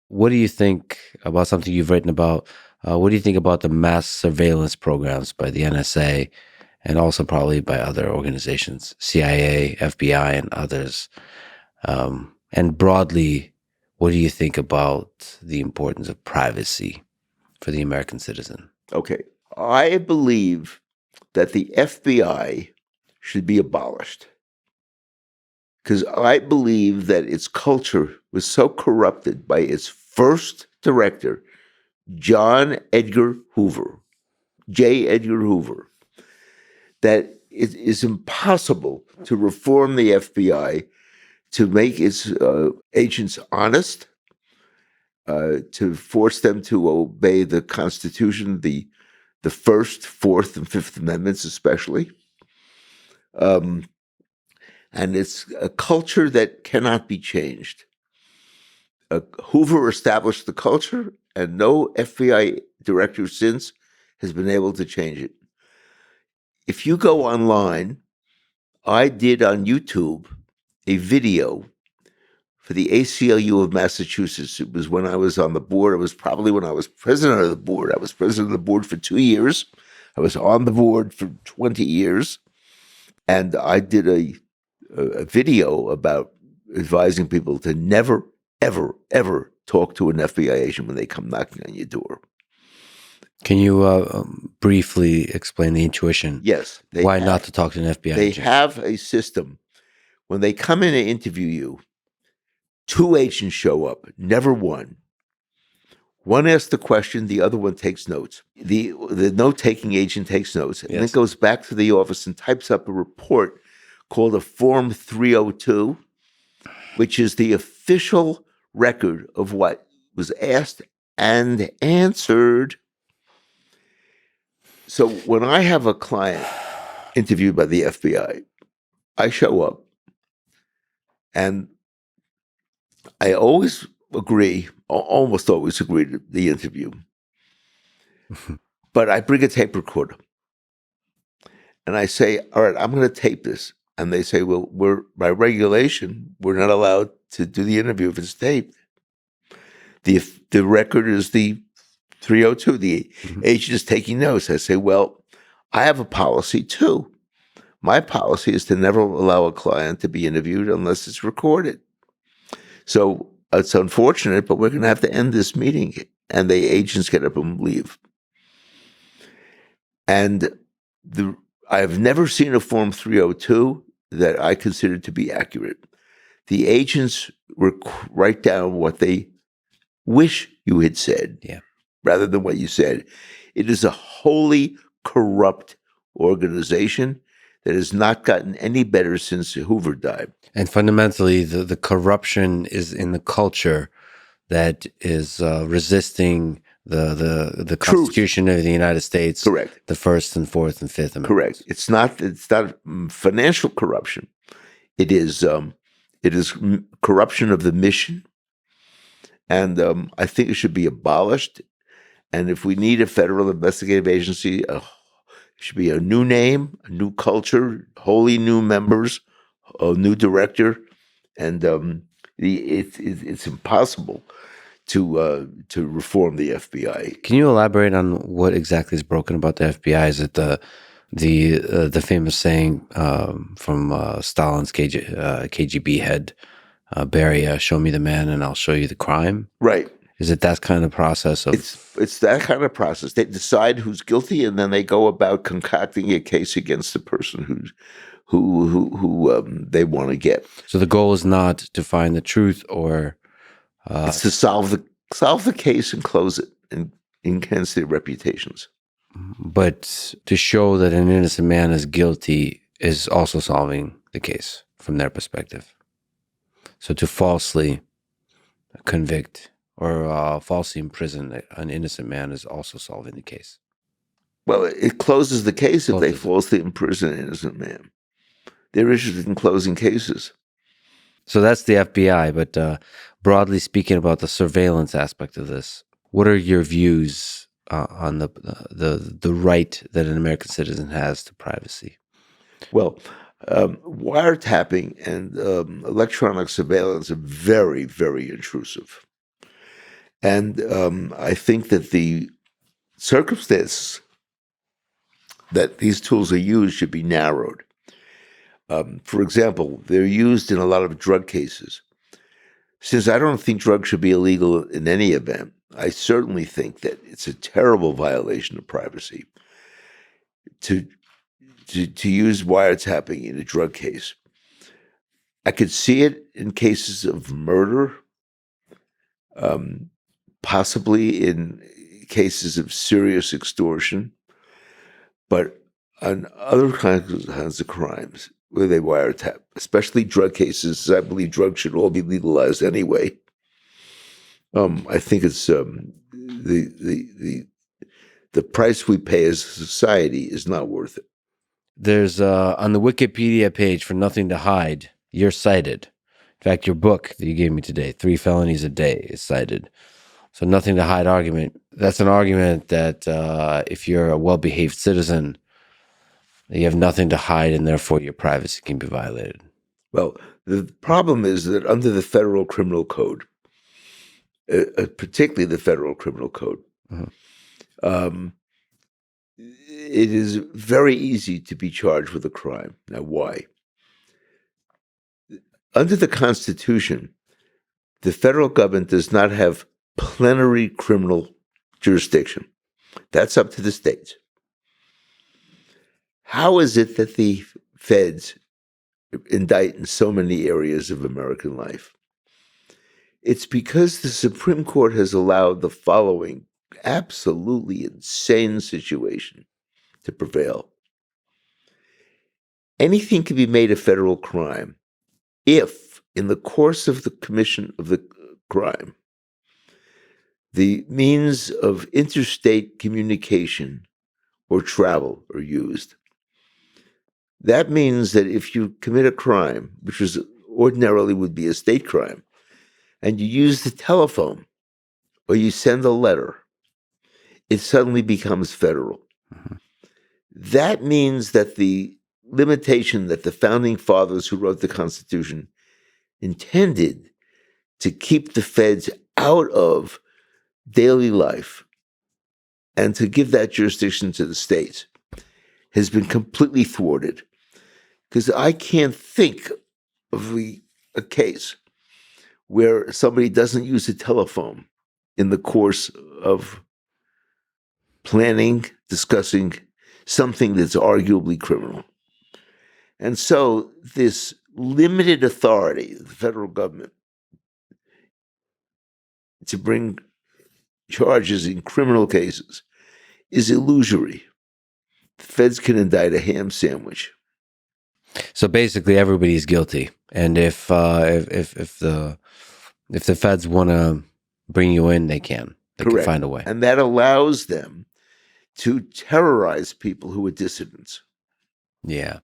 what do you think about something you've written about? What do you think about the mass surveillance programs by the NSA and also probably by other organizations, CIA, FBI, and others? And broadly, what do you think about the importance of privacy for the American citizen? Okay. I believe that the FBI should be abolished because I believe that its culture was so corrupted by its first director, J. Edgar Hoover, that it is impossible to reform the FBI, to make its agents honest, to force them to obey the Constitution, the First, Fourth, and Fifth Amendments, especially. And it's a culture that cannot be changed. Hoover established the culture, and no FBI director since has been able to change it. If you go online, I did on YouTube a video for the ACLU of Massachusetts. It was when I was on the board. It was probably when I was president of the board. I was president of the board for 2 years. I was on the board for 20 years. And I did a video about advising people to never, ever, ever talk to an FBI agent when they come knocking on your door. Can you briefly explain the intuition? Yes. Why not to talk to an FBI agent? They have a system. When they come in to interview you, 2 agents show up, never one. One asks the question, the other one takes notes. The note-taking agent takes notes, and then goes back to the office and types up a report called a Form 302, which is the official record of what was asked and answered. So when I have a client interviewed by the FBI, I show up, and I always agree, almost always agree to the interview. But I bring a tape recorder. And I say, all right, I'm going to tape this. And they say, well, by regulation, we're not allowed to do the interview if it's taped. The record is the 302. The agent is taking notes. I say, well, I have a policy too. My policy is to never allow a client to be interviewed unless it's recorded. So it's unfortunate, but we're going to have to end this meeting. And the agents get up and leave. And I've never seen a Form 302 that I consider to be accurate. The agents write down what they wish you had said, rather than what you said. It is a wholly corrupt organization that has not gotten any better since Hoover died. And fundamentally, the corruption is in the culture that is resisting the Constitution of the United States. Correct. The First and Fourth and Fifth Amendments. Correct. It's not financial corruption. It is corruption of the mission. And I think it should be abolished. And if we need a federal investigative agency, it should be a new name, a new culture, wholly new members, a new director, and it's impossible to reform the FBI. Can you elaborate on what exactly is broken about the FBI? Is it the famous saying from Stalin's KGB head, Beria, "Show me the man, and I'll show you the crime"? Right. Is it that kind of process of? It's that kind of process. They decide who's guilty, and then they go about concocting a case against the person who they want to get. So the goal is not to find the truth, or it's to solve the case and close it and enhance their reputations. But to show that an innocent man is guilty is also solving the case from their perspective. So to falsely convict or falsely imprison an innocent man is also solving the case. Well, it closes the case if they falsely imprison an innocent man. They're interested in closing cases. So that's the FBI, but broadly speaking about the surveillance aspect of this, what are your views on the right that an American citizen has to privacy? Well, wiretapping and electronic surveillance are very, very intrusive. And I think that the circumstances that these tools are used should be narrowed. For example, they're used in a lot of drug cases. Since I don't think drugs should be illegal in any event, I certainly think that it's a terrible violation of privacy to use wiretapping in a drug case. I could see it in cases of murder, possibly in cases of serious extortion, but on other kinds of crimes where they wiretap, especially drug cases, I believe drugs should all be legalized anyway. I think it's the price we pay as a society is not worth it. There's on the Wikipedia page for Nothing to Hide, you're cited. In fact, your book that you gave me today, 3 Felonies a Day, is cited. So nothing to hide argument. That's an argument that if you're a well-behaved citizen, you have nothing to hide, and therefore your privacy can be violated. Well, the problem is that under the federal criminal code, particularly the federal criminal code, it is very easy to be charged with a crime. Now, why? Under the Constitution, the federal government does not have plenary criminal jurisdiction. That's up to the states. How is it that the feds indict in so many areas of American life? It's because the Supreme Court has allowed the following absolutely insane situation to prevail. Anything can be made a federal crime if, in the course of the commission of the crime, the means of interstate communication or travel are used. That means that if you commit a crime, which ordinarily would be a state crime, and you use the telephone or you send a letter, it suddenly becomes federal. Mm-hmm. That means that the limitation that the founding fathers who wrote the Constitution intended to keep the feds out of daily life and to give that jurisdiction to the states has been completely thwarted. Because I can't think of a case where somebody doesn't use a telephone in the course of planning, discussing something that's arguably criminal. And so this limited authority of the federal government to bring charges in criminal cases is illusory. The feds can indict a ham sandwich. So basically, everybody's guilty, and if the feds want to bring you in, they can. They Correct. Can find a way, and that allows them to terrorize people who are dissidents. Yeah.